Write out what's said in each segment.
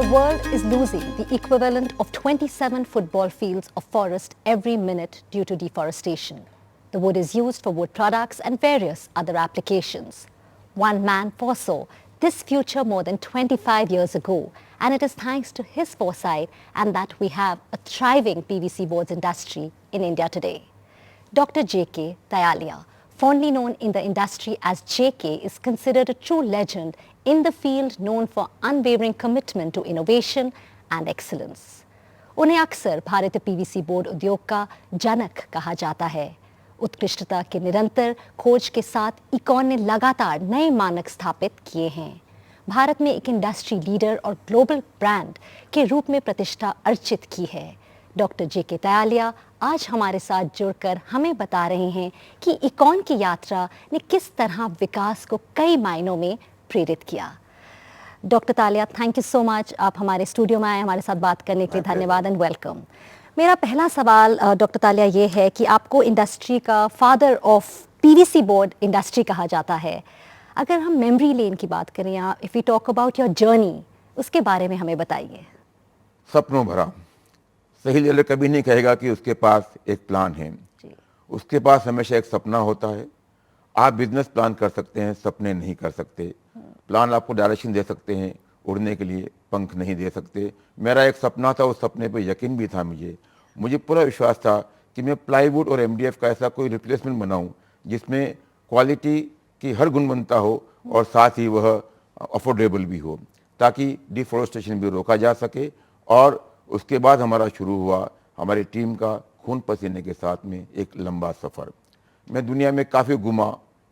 world is losing the equivalent of 27 football fields of forest every minute due to deforestation. The wood is used for wood products and various other applications. One man foresaw this future more than 25 years ago, and it is thanks to his foresight and that we have a thriving PVC boards industry in India today. Dr. J.K. Dayalia, fondly known in the industry as JK, is considered a true legend in the field, known for unwavering commitment to innovation and excellence. उन्हें अक्सर भारतीय PVC board उद्योग का जनक कहा जाता है। उत्कृष्टता के निरंतर खोज के साथ इकॉन ने लगातार नए मानक स्थापित किए हैं। भारत में एक इंडस्ट्री लीडर और ग्लोबल ब्रांड के रूप में प्रतिष्ठा अर्जित की है। डॉक्टर जेके दयालिया आज हमारे साथ जुड़कर हमें बता रहे हैं कि इकॉन की यात्रा ने किस तरह विकास को कई मायनों में प्रेरित किया। Doctor Talia, thank you so much, आप हमारे स्टूडियो में आए, हमारे साथ बात करने के लिए धन्यवाद एंड वेलकम। मेरा पहला सवाल डॉक्टर तालिया ये है कि आपको इंडस्ट्री का father of PVC board industry कहा जाता है। अगर हम मेमोरी लेन की बात करें या if we talk about your journey, उसके बारे में हमें बताइए। सपनों भरा। सही लीडर कभी नहीं कहेगा कि उसके पास एक प्लान है, उसके पास हमेशा एक सपना होता है। आप बिजनेस प्लान कर सकते हैं, सपने नहीं कर सकते। प्लान आपको डायरेक्शन दे सकते हैं, उड़ने के लिए पंख नहीं दे सकते। मेरा एक सपना था, उस सपने पे यकीन भी था। मुझे पूरा विश्वास था कि मैं प्लाईवुड और एमडीएफ का ऐसा कोई रिप्लेसमेंट बनाऊं जिसमें क्वालिटी की हर गुणवत्ता हो और साथ ही वह अफोर्डेबल भी हो, ताकि डिफॉरेस्टेशन भी रोका जा सके। और उसके बाद हमारा शुरू हुआ हमारी टीम का खून पसीने के साथ में एक लंबा सफ़र। मैं दुनिया में काफ़ी घुमा,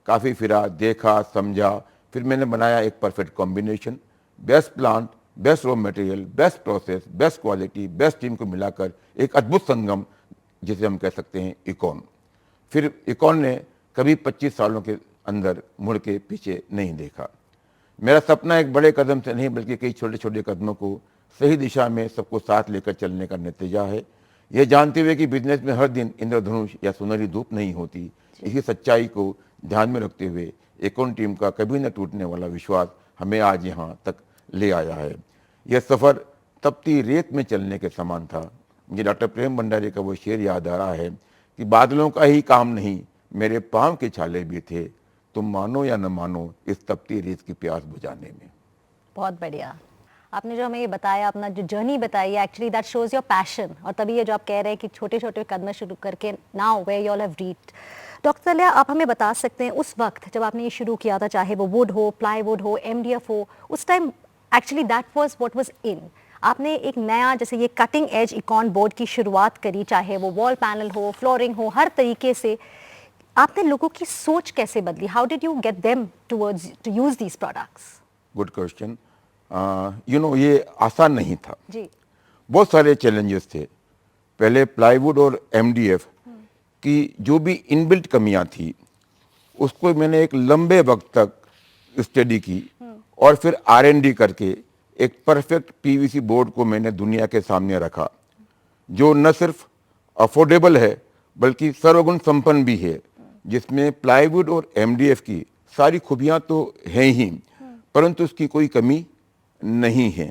काफ़ी फिरा, देखा, समझा। फिर मैंने बनाया एक perfect combination, best plant, best raw material, best process, best quality, best team को मिलाकर एक अद्भुत संगम, जिसे हम कह सकते हैं इकॉन। फिर इकॉन ने कभी 25 सालों के अंदर मुड़ के पीछे नहीं देखा। मेरा सपना एक बड़े कदम से नहीं बल्कि कई छोटे छोटे कदमों को सही दिशा में सबको साथ लेकर चलने का नतीजा है। यह जानते हुए कि बिजनेस में हर दिन इंद्रधनुष या सुनहरी धूप नहीं होती, इसी सच्चाई को ध्यान में रखते हुए इकॉन टीम का कभी न टूटने वाला विश्वास हमें आज यहाँ तक ले आया है। यह सफ़र तपती रेत में चलने के समान था। मुझे डॉक्टर प्रेम भंडारी का वो शेर याद आ रहा है कि बादलों का ही काम नहीं, मेरे पाँव के छाले भी थे, तुम मानो या न मानो इस तपती रेत की प्यास बुझाने में। बहुत बढ़िया। आपने जो हमें ये बताया, अपना जो जर्नी बताई, actually that shows your passion. और तभी ये जो आप कह रहे हैं कि छोटे छोटे कदम शुरू करके now where you all have reached. Doctor Talia, आप हमें बता सकते हैं उस वक्त जब आपने ये शुरू किया था, चाहे वो वुड हो, प्लाईवुड हो, एमडीएफ हो, उस time actually that was what was in. आपने एक नया, जैसे ये कटिंग एज इकॉन बोर्ड की शुरुआत करी, चाहे वो वॉल पैनल हो, फ्लोरिंग हो, हर तरीके से आपने लोगों की सोच कैसे बदली? How did you get them towards to use these products? Good question. ये आसान नहीं था जी। बहुत सारे चैलेंजेस थे। पहले प्लाईवुड और एमडीएफ की जो भी इनबिल्ट कमियां थी, उसको मैंने एक लंबे वक्त तक स्टडी की और फिर आरएनडी करके एक परफेक्ट पीवीसी बोर्ड को मैंने दुनिया के सामने रखा, जो न सिर्फ अफोर्डेबल है बल्कि सर्वगुण संपन्न भी है, जिसमें प्लाईवुड और एमडीएफ की सारी खूबियां तो हैं ही, परंतु उसकी कोई कमी नहीं है।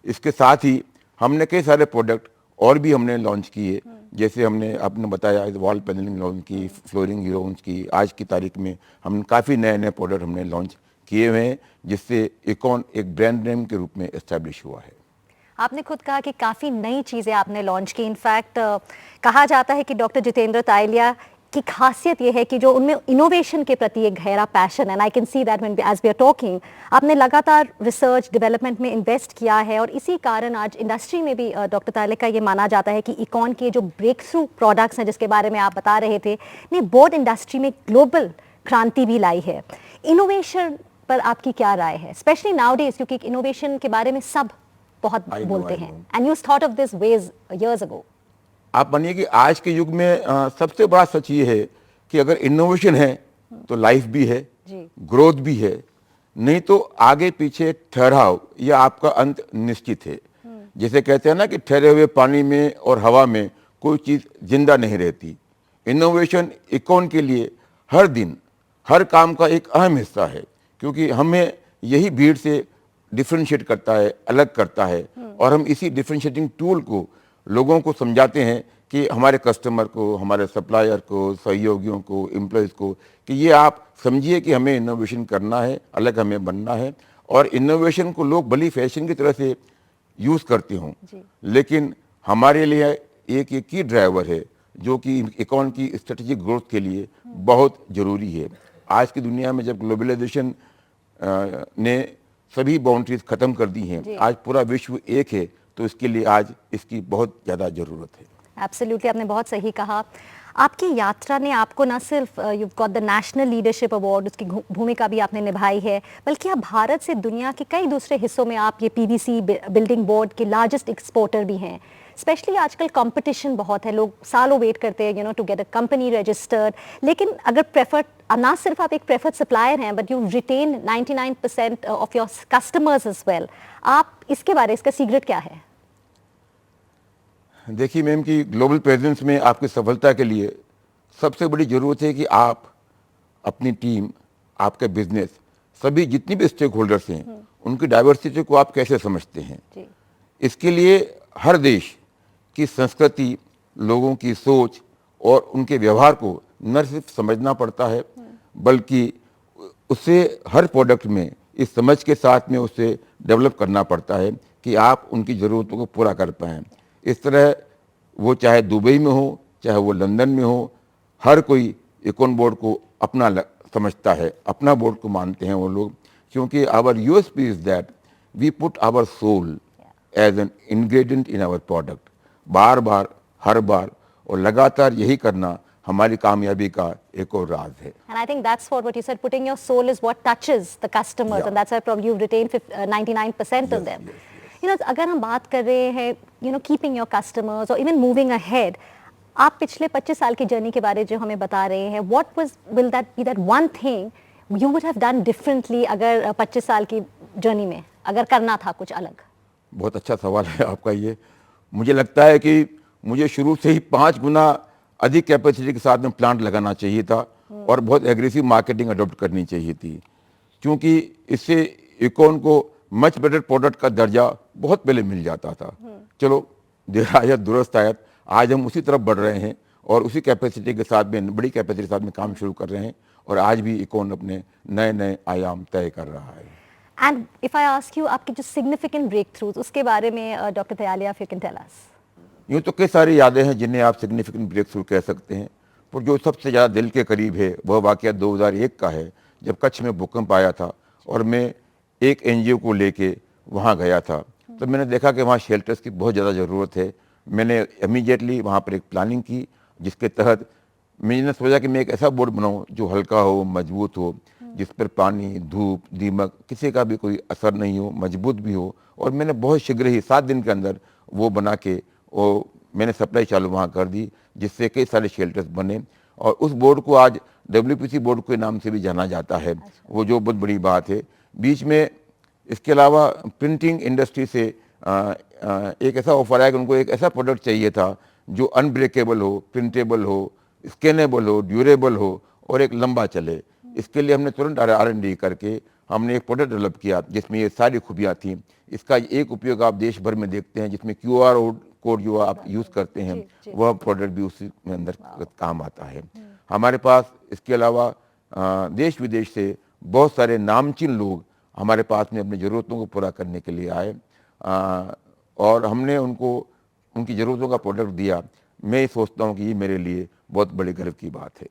इसके साथ ही हमने कई सारे प्रोडक्ट और भी हमने लॉन्च किए, जैसे हमने आपने बताया वॉल पैनलिंग लॉन्च की, फ्लोरिंग लॉन्च की। आज की तारीख में हम काफ़ी नए नए प्रोडक्ट हमने लॉन्च किए हुए हैं, जिससे इकॉन एक ब्रांड नेम के रूप में एस्टैब्लिश हुआ है। आपने खुद कहा कि काफ़ी नई चीज़ें आपने लॉन्च की। इनफैक्ट कहा जाता है कि डॉक्टर जितेंद्र तालिया की खासियत ये है कि जो उनमें इनोवेशन के प्रति एक गहरा पैशन है, and I can see that when as we are talking, आपने लगातार रिसर्च डेवलपमेंट में इन्वेस्ट किया है। और इसी कारण आज इंडस्ट्री में भी डॉक्टर तालिया का ये माना जाता है कि इकॉन के जो ब्रेक थ्रू प्रोडक्ट्स हैं, जिसके बारे में आप बता रहे थे, ने बोर्ड इंडस्ट्री में ग्लोबल क्रांति भी लाई है। इनोवेशन पर आपकी क्या राय है, स्पेशली नाउ डेज, क्योंकि इनोवेशन के बारे में सब बहुत बोलते हैं, and you thought of this ways years ago. आप मानिए कि आज के युग में सबसे बड़ा सच ये है कि अगर इनोवेशन है तो लाइफ भी है, ग्रोथ भी है, नहीं तो आगे पीछे ठहराव या आपका अंत निश्चित है। जैसे कहते हैं ना कि ठहरे हुए पानी में और हवा में कोई चीज़ जिंदा नहीं रहती। इनोवेशन इकॉन के लिए हर दिन हर काम का एक अहम हिस्सा है, क्योंकि हमें यही भीड़ से डिफरेंशिएट करता है, अलग करता है, और हम इसी डिफरेंशिएटिंग टूल को लोगों को समझाते हैं कि हमारे कस्टमर को, हमारे सप्लायर को, सहयोगियों को, एम्प्लॉयज़ को, कि ये आप समझिए कि हमें इनोवेशन करना है, अलग हमें बनना है। और इनोवेशन को लोग भली फैशन की तरह से यूज़ करते हों, लेकिन हमारे लिए एक की ड्राइवर है जो कि इकोन की स्ट्रेटेजिक ग्रोथ के लिए बहुत ज़रूरी है। आज की दुनिया में जब ग्लोबलाइजेशन ने सभी बाउंड्रीज ख़त्म कर दी हैं, आज पूरा विश्व एक है, तो इसके लिए आज इसकी बहुत ज़्यादा ज़रूरत है। एब्सोल्युटली, आपने बहुत सही कहा। आपकी यात्रा ने आपको न सिर्फ you got the national leadership award, उसकी भूमिका भी आपने निभाई है, बल्कि आप भारत से दुनिया के कई दूसरे हिस्सों में आप ये पीवीसी बिल्डिंग बोर्ड के लार्जेस्ट एक्सपोर्टर भी हैं। स्पेशली आजकल कंपटीशन बहुत है, लोग सालों वेट करते हैं to get a company registered, लेकिन अगर प्रेफर्ड, ना सिर्फ आप एक प्रेफर्ड सप्लायर हैं, but you retain 99% of your customers as well. आप इसके बारे, इसका सीक्रेट क्या है? देखिए मैम, कि ग्लोबल प्रेजेंस में आपकी सफलता के लिए सबसे बड़ी ज़रूरत है कि आप अपनी टीम, आपके बिजनेस, सभी जितनी भी स्टेक होल्डर्स हैं, उनकी डाइवर्सिटी को आप कैसे समझते हैं। इसके लिए हर देश की संस्कृति, लोगों की सोच और उनके व्यवहार को न सिर्फ समझना पड़ता है, बल्कि उससे हर प्रोडक्ट में इस समझ के साथ में उसे डेवलप करना पड़ता है कि आप उनकी ज़रूरतों को पूरा कर पाएँ। इस तरह वो चाहे दुबई में हो, चाहे वो लंदन में हो, हर कोई इकोन बोर्ड को अपना समझता है, अपना बोर्ड को मानते हैं वो लोग, क्योंकि our USP is that we put our soul as an ingredient in our product. बार बार, हर बार और लगातार यही करना हमारी कामयाबी का एक और राज है। And I think that's what you said, putting your soul is what touches the customers, and that's why probably you've retained 99% of them. अगर हम बात कर रहे हैं कीपिंग योर कस्टमर्स और इवन मूविंग अहेड, आप पिछले 25 साल की जर्नी के बारे जो हमें बता रहे हैं, what will that be, that one thing you would have done differently अगर 25 साल की जर्नी में अगर करना था कुछ अलग? बहुत अच्छा सवाल है आपका ये। मुझे लगता है कि मुझे शुरू से ही 5 गुना अधिक कैपेसिटी के साथ में प्लांट लगाना चाहिए था और बहुत एग्रेसिव मार्केटिंग अडॉप्ट करनी चाहिए थी, क्योंकि इससे इकोन को मच बेटर प्रोडक्ट का दर्जा बहुत पहले मिल जाता था। चलो देर आयत दुरुस्त आयत, आज हम उसी तरफ बढ़ रहे हैं और उसी कैपेसिटी के साथ में, बड़ी कैपेसिटी के साथ में काम शुरू कर रहे हैं, और आज भी इकोन अपने नए नए आयाम तय कर रहा है। And if I ask you, आपके जो सिग्निफिकेंट ब्रेक थ्रूज, उसके बारे में doctor Dayalia, if you can tell us. यूँ तो कई सारी यादें हैं जिन्हें आप सिग्निफिकेंट ब्रेक थ्रू कह सकते हैं, पर जो सबसे ज़्यादा दिल के करीब है वह वाक़या 2001 का है, जब कच्छ में भूकंप आया था और मैं एक एनजीओ को लेके वहाँ गया था। तो मैंने देखा कि वहाँ शेल्टर्स की बहुत ज़्यादा ज़रूरत है। मैंने इमीडिएटली वहाँ पर एक प्लानिंग की, जिसके तहत मैंने सोचा कि मैं एक ऐसा बोर्ड बनाऊँ जो हल्का हो, मजबूत हो, जिस पर पानी, धूप, दीमक, किसी का भी कोई असर नहीं हो, मजबूत भी हो। और मैंने बहुत शीघ्र ही 7 दिन के अंदर वो बना के वो मैंने सप्लाई चालू वहाँ कर दी, जिससे कई सारे शेल्टर्स बने। और उस बोर्ड को आज WPC बोर्ड के नाम से भी जाना जाता है, वो जो बहुत बड़ी बात है। बीच में इसके अलावा प्रिंटिंग इंडस्ट्री से एक ऐसा ऑफर आया कि उनको एक ऐसा प्रोडक्ट चाहिए था जो अनब्रेकेबल हो, प्रिंटेबल हो, स्कैनेबल हो, ड्यूरेबल हो और एक लंबा चले। इसके लिए हमने तुरंत R&D करके हमने एक प्रोडक्ट डेवलप किया जिसमें ये सारी खूबियाँ थी। इसका एक उपयोग आप देश भर में देखते हैं, जिसमें QR कोड जो आप यूज़ करते हैं, वह प्रोडक्ट भी उसी में अंदर काम आता है। हमारे पास इसके अलावा देश विदेश से बहुत सारे नामचीन लोग हमारे पास में अपनी ज़रूरतों को पूरा करने के लिए आए, और हमने उनको उनकी ज़रूरतों का प्रोडक्ट दिया। मैं सोचता हूँ कि ये मेरे लिए बहुत बड़े गर्व की बात है।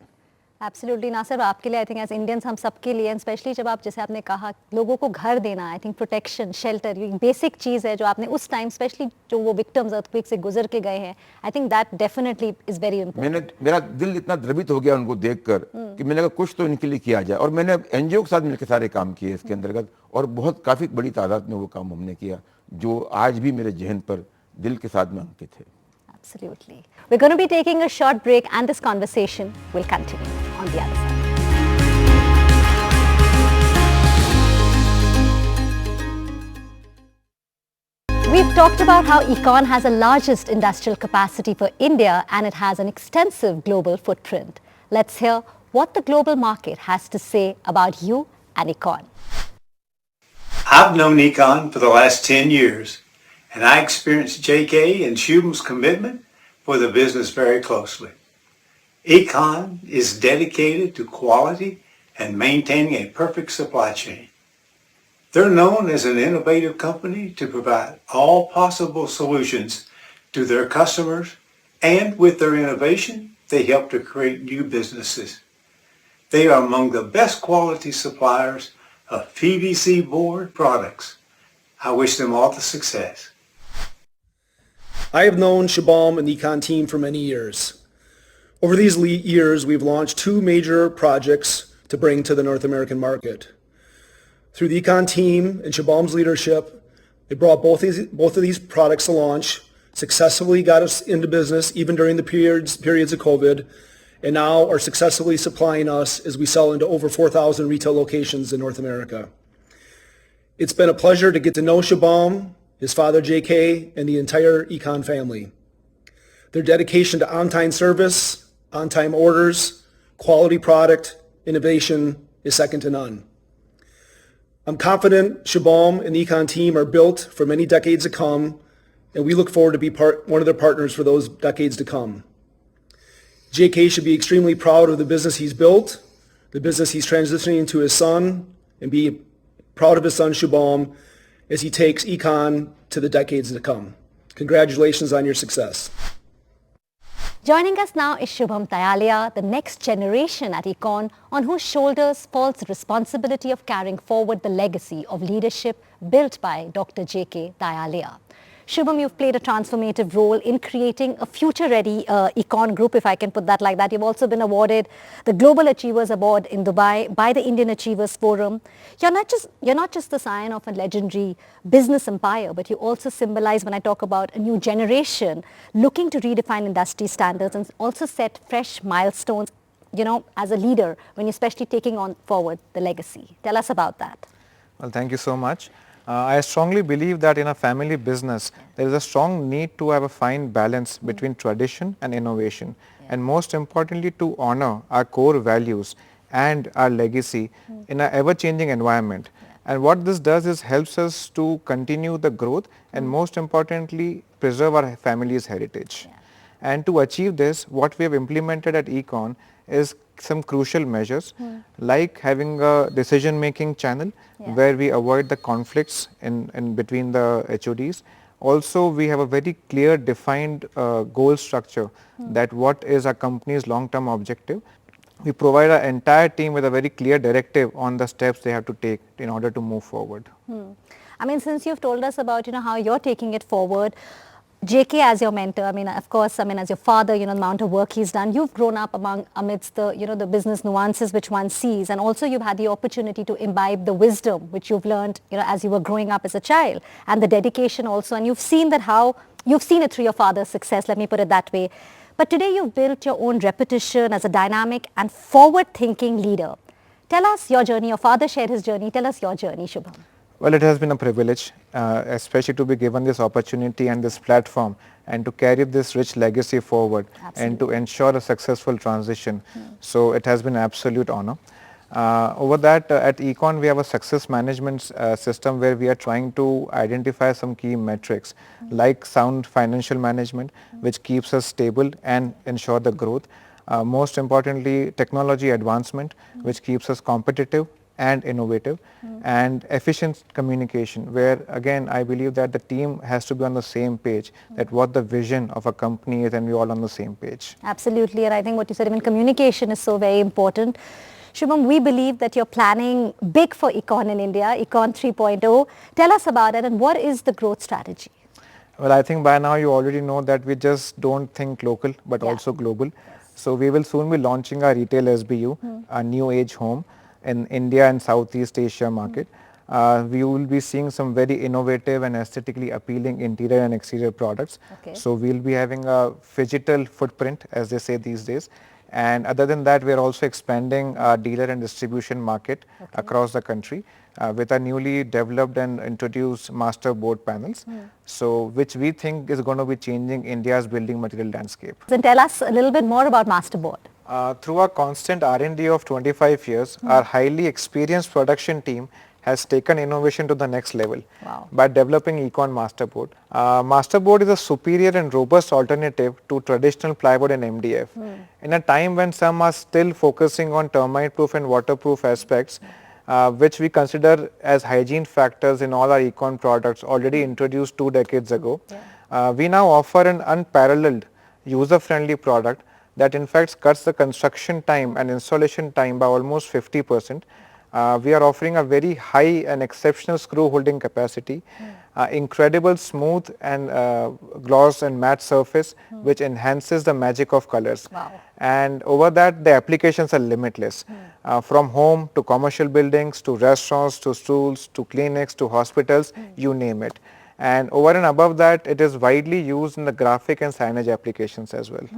एब्सोल्युटली, ना सिर्फ आपके लिए, आई थिंक एज इंडियंस हम सबके लिए, स्पेशली जब आप, जैसे आपने कहा, लोगों को घर देना, आई थिंक प्रोटेक्शन, शेल्टर, ये बेसिक चीज़ है जो आपने उस टाइम, स्पेशली जो वो विक्टिम्स अर्थक्वेक से गुजर के गए हैं, I think that definitely is very important. मेरा दिल इतना द्रवित हो गया उनको देखकर कि मैंने कहा कुछ तो इनके लिए किया जाए, और मैंने एनजीओ के साथ मिलकर सारे काम किए इसके अंतर्गत, और बहुत काफ़ी बड़ी तादाद में वो काम हमने किया जो आज भी मेरे जहन पर दिल के साथ में अंकित है। Absolutely. We're going to be taking a short break and this conversation will continue on the other side. We've talked about how Econ has the largest industrial capacity for India and it has an extensive global footprint. Let's hear what the global market has to say about you and Econ. I've known Econ for the last 10 years, and I experienced JK and Shubham's commitment for the business very closely. Econ is dedicated to quality and maintaining a perfect supply chain. They're known as an innovative company to provide all possible solutions to their customers, and with their innovation, they help to create new businesses. They are among the best quality suppliers of PVC board products. I wish them all the success. I have known Shubham and the Econ team for many years. Over these years, we've launched 2 major projects to bring to the North American market. Through the Econ team and Shubham's leadership, they brought both of these products to launch, successfully got us into business even during the periods of COVID, and now are successfully supplying us as we sell into over 4,000 retail locations in North America. It's been a pleasure to get to know Shubham, his father JK, and the entire Econ family. Their dedication to on-time service, on-time orders, quality product, innovation is second to none. I'm confident Shubham and the Econ team are built for many decades to come, and we look forward to be one of their partners for those decades to come. JK should be extremely proud of the business he's built, the business he's transitioning to his son, and be proud of his son Shubham as he takes Econ to the decades to come. Congratulations on your success. Joining us now is Shubham Tayalia, the next generation at Econ, on whose shoulders falls the responsibility of carrying forward the legacy of leadership built by Dr. J.K. Tayalia. Shubham, you've played a transformative role in creating a future-ready Econ group, if I can put that like that. You've also been awarded the Global Achievers Award in Dubai by the Indian Achievers Forum. You're not just the scion of a legendary business empire, but you also symbolize, when I talk about a new generation looking to redefine industry standards and also set fresh milestones, as a leader, when you're especially taking on forward the legacy. Tell us about that. Well, thank you so much. I strongly believe that in a family business, there is a strong need to have a fine balance between tradition and innovation, and most importantly to honor our core values and our legacy in an ever-changing environment. And what this does is helps us to continue the growth and most importantly preserve our family's heritage. And to achieve this, what we have implemented at Econ is some crucial measures like having a decision-making channel where we avoid the conflicts in between the HODs. Also, we have a very clear defined goal structure that what is our company's long-term objective. We provide our entire team with a very clear directive on the steps they have to take in order to move forward. I mean, since you've told us about, how you're taking it forward, JK as your mentor, of course, as your father, the amount of work he's done, you've grown up amidst the, the business nuances which one sees, and also you've had the opportunity to imbibe the wisdom which you've learned, as you were growing up as a child, and the dedication also, and you've seen it through your father's success, let me put it that way. But today you've built your own reputation as a dynamic and forward-thinking leader. Tell us your journey. Your father shared his journey. Tell us your journey, Shubham. Well, it has been a privilege, especially to be given this opportunity and this platform and to carry this rich legacy forward and to ensure a successful transition. So it has been an absolute honor. Over that, at Econ, we have a success management system where we are trying to identify some key metrics like sound financial management, which keeps us stable and ensure the growth. Most importantly, technology advancement, which keeps us competitive and innovative, and efficient communication, where again I believe that the team has to be on the same page, that what the vision of a company is and we're all on the same page. Absolutely, and I think what you said, even communication is so very important. Shubham, we believe that you're planning big for Econ in India, Econ 3.0. Tell us about it and what is the growth strategy? Well, I think by now you already know that we just don't think local but also global. So we will soon be launching our retail SBU, a new age home in India and Southeast Asia market. We will be seeing some very innovative and aesthetically appealing interior and exterior products. So we'll be having a phygital footprint, as they say these days. And other than that, we are also expanding our dealer and distribution market across the country with our newly developed and introduced master board panels, so which we think is going to be changing India's building material landscape. So tell us a little bit more about Masterboard. Through our constant R&D of 25 years, our highly experienced production team has taken innovation to the next level Wow. by developing Econ Masterboard. Masterboard is a superior and robust alternative to traditional plywood and MDF. In a time when some are still focusing on termite-proof and waterproof aspects, which we consider as hygiene factors in all our Econ products already introduced 2 decades ago, we now offer an unparalleled user-friendly product that in fact cuts the construction time and installation time by almost 50%. We are offering a very high and exceptional screw holding capacity, incredible smooth and gloss and matte surface which enhances the magic of colors. Wow. And over that the applications are limitless, from home to commercial buildings to restaurants to schools to clinics to hospitals, you name it. And over and above that, it is widely used in the graphic and signage applications as well.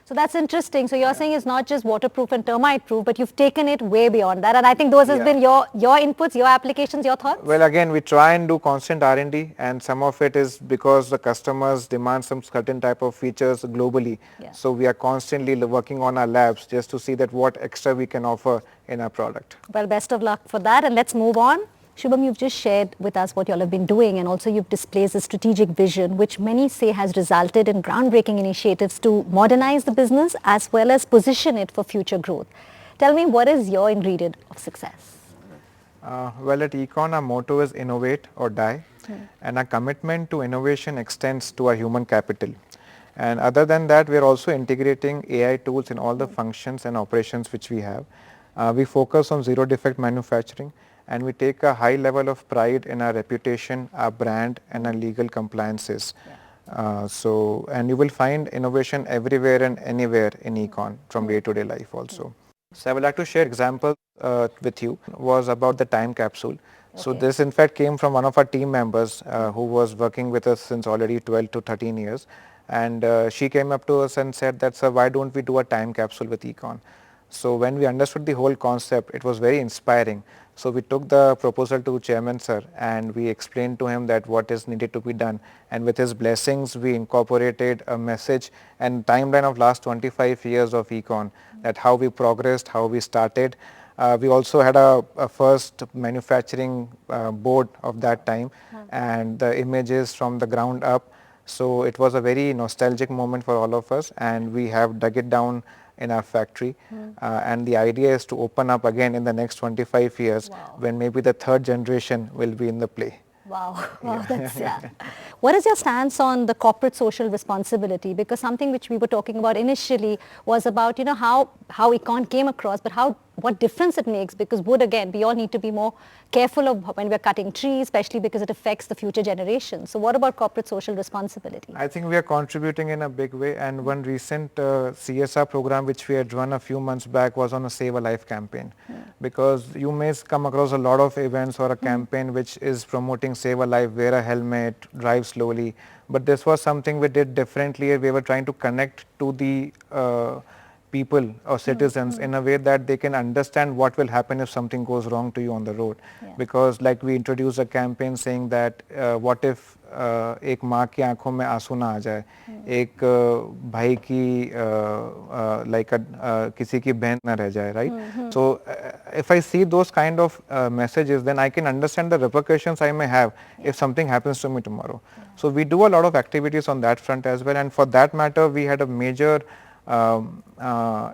So that's interesting. So you're saying it's not just waterproof and termite proof, but you've taken it way beyond that. And I think those has been your inputs, your applications, your thoughts? Well, again, we try and do constant R&D, and some of it is because the customers demand some certain type of features globally. Yeah. So we are constantly working on our labs just to see that what extra we can offer in our product. Well, best of luck for that. And let's move on. Shubham, you've just shared with us what you all have been doing, and also you've displayed a strategic vision which many say has resulted in groundbreaking initiatives to modernize the business as well as position it for future growth. Tell me, what is your ingredient of success? Well, at Econ, our motto is innovate or die, and our commitment to innovation extends to our human capital. And other than that, we are also integrating AI tools in all the functions and operations which we have. We focus on zero defect manufacturing, and we take a high level of pride in our reputation, our brand, and our legal compliances. And you will find innovation everywhere and anywhere in Econ from day-to-day life also. So I would like to share example with you was about the time capsule. So this in fact came from one of our team members who was working with us since already 12 to 13 years. And she came up to us and said that, sir, why don't we do a time capsule with Econ? So when we understood the whole concept, it was very inspiring. So we took the proposal to Chairman Sir and we explained to him that what is needed to be done, and with his blessings we incorporated a message and timeline of last 25 years of Econ, that how we progressed, how we started. We also had a first manufacturing board of that time and the images from the ground up. So it was a very nostalgic moment for all of us, and we have dug it down in our factory, and the idea is to open up again in the next 25 years when maybe the third generation will be in the play. Wow, wow, that's, What is your stance on the corporate social responsibility? Because something which we were talking about initially was about, how Econ came across, but what difference it makes, because wood, again, we all need to be more careful of when we're cutting trees, especially because it affects the future generations. So what about corporate social responsibility? I think we are contributing in a big way, and one recent CSR program which we had run a few months back was on a Save a Life campaign. Because you may come across a lot of events or a campaign which is promoting Save a Life, wear a helmet, drive slowly, but this was something we did differently. We were trying to connect to the people or citizens in a way that they can understand what will happen if something goes wrong to you on the road. Because like we introduced a campaign saying that what if एक माँ की आंखों में आंसू ना आ जाए, एक भाई की किसी की बहन ना रह जाए, right? So if I see those kind of messages, then I can understand the repercussions I may have if something happens to me tomorrow. So we do a lot of activities on that front as well, and for that matter we had a major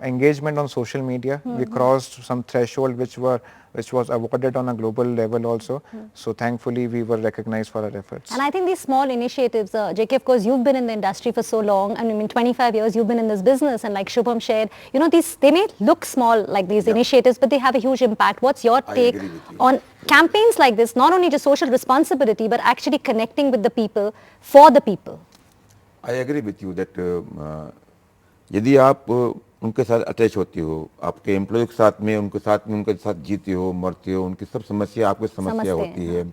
engagement on social media. We crossed some threshold which was awarded on a global level also. So thankfully we were recognized for our efforts. And I think these small initiatives, JK, of course you've been in the industry for so long, and I mean 25 years you've been in this business, and like Shubham shared, they may look small like these initiatives, but they have a huge impact. What's your take on campaigns like this, not only just social responsibility, but actually connecting with the people for the people? I agree with you that यदि आप उनके साथ attach होती हो, आपके employ के साथ में उनके साथ जीते हो, मरते हो, उनकी सब समस्या आपकी समस्या होती है।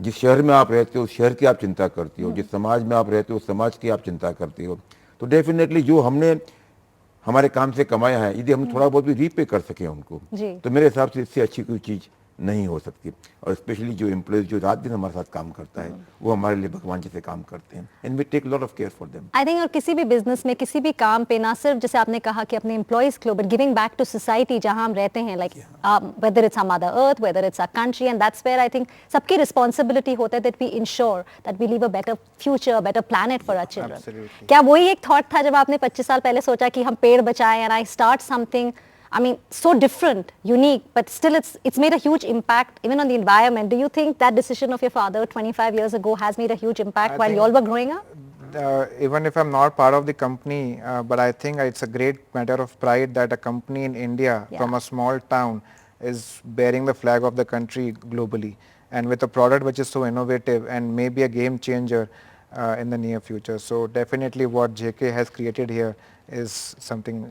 जिस शहर में आप रहते हो उस शहर की आप चिंता करती हो, जिस समाज में आप रहते हो उस समाज की आप चिंता करती हो, तो डेफिनेटली जो हमने हमारे काम से कमाया है, यदि हम थोड़ा बहुत भी रीपे कर सकें उनको, तो मेरे हिसाब से इससे अच्छी कोई चीज़ नहीं हो सकती। और स्पेशली जो एम्प्लॉयज जो रात दिन हमारे साथ काम करता है वो हमारे लिए भगवान जैसे काम करते हैं, and we take lot of care for them. I think और किसी भी बिजनेस में किसी भी काम पे ना सिर्फ जैसे आपने कहा कि अपने एम्प्लॉयज के but giving back to society जहां हम रहते हैं, like whether it's our mother earth, whether it's our country, and that's where I think सबकी रिस्पॉन्सिबिलिटी होता है that we ensure that we leave a better future, better planet for our children. क्या वही एक थॉट था जब आपने 25 साल पहले सोचा कि हम पेड़ बचाएं, and I start something, I mean, so different, unique, but still it's made a huge impact even on the environment. Do you think that decision of your father 25 years ago has made a huge impact while you all were growing up? Even if I'm not part of the company, but I think it's a great matter of pride that a company in India from a small town is bearing the flag of the country globally, and with a product which is so innovative and maybe a game changer in the near future. So definitely what JK has created here is something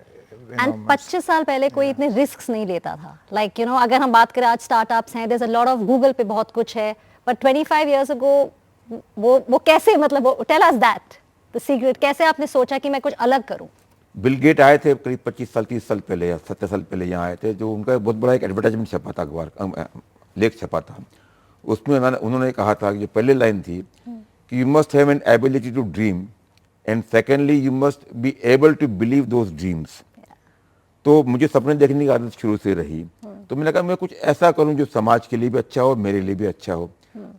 and 25 साल पहले कोई इतने risk नहीं लेता था, like you know अगर हम बात करें आज स्टार्टअप्स हैं, there is a lot of Google पे बहुत कुछ है, बट 25 इयर्स अगो वो कैसे, मतलब tell us that the secret, कैसे आपने सोचा कि मैं कुछ अलग करूं? बिल गेट आए थे करीब 25 साल 30 साल पहले या 70 साल पहले यहाँ आए थे, जो उनका बहुत बड़ा एक एडवर्टाइजमेंट छपा था, अखबार लेख छपा था, उसमें उन्होंने कहा था कि जो पहले लाइन थी कि you must have an ability to dream and secondly you must be able to believe those dreams. तो मुझे सपने देखने की आदत शुरू से रही, तो मैंने कहा मैं कुछ ऐसा करूं जो समाज के लिए भी अच्छा हो, मेरे लिए भी अच्छा हो।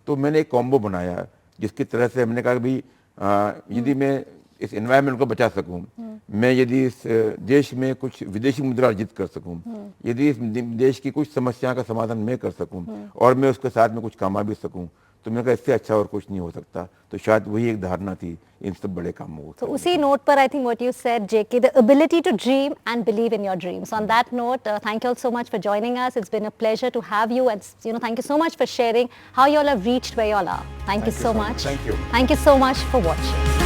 तो मैंने एक कॉम्बो बनाया जिसकी तरह से हमने कहा कि भाई यदि मैं इस एनवायरनमेंट को बचा सकूं, मैं यदि इस देश में कुछ विदेशी मुद्रा अर्जित कर सकूं, यदि इस देश की कुछ समस्या का समाधान मैं कर सकूं और मैं उसके साथ में कुछ कमा भी सकूं, तो मैंने कहा इससे अच्छा और कुछ नहीं हो सकता। तो शायद वही एक धारणा थी इन सब बड़े कामों को। तो उसी नोट पर I think what you said JK, the ability to dream and believe in your dreams. On that note, thank you all so much for joining us. It's been a pleasure to have you, and you know thank you so much for sharing how you all have reached where you all are. Thank you so much. Thank you. Thank you so much for watching.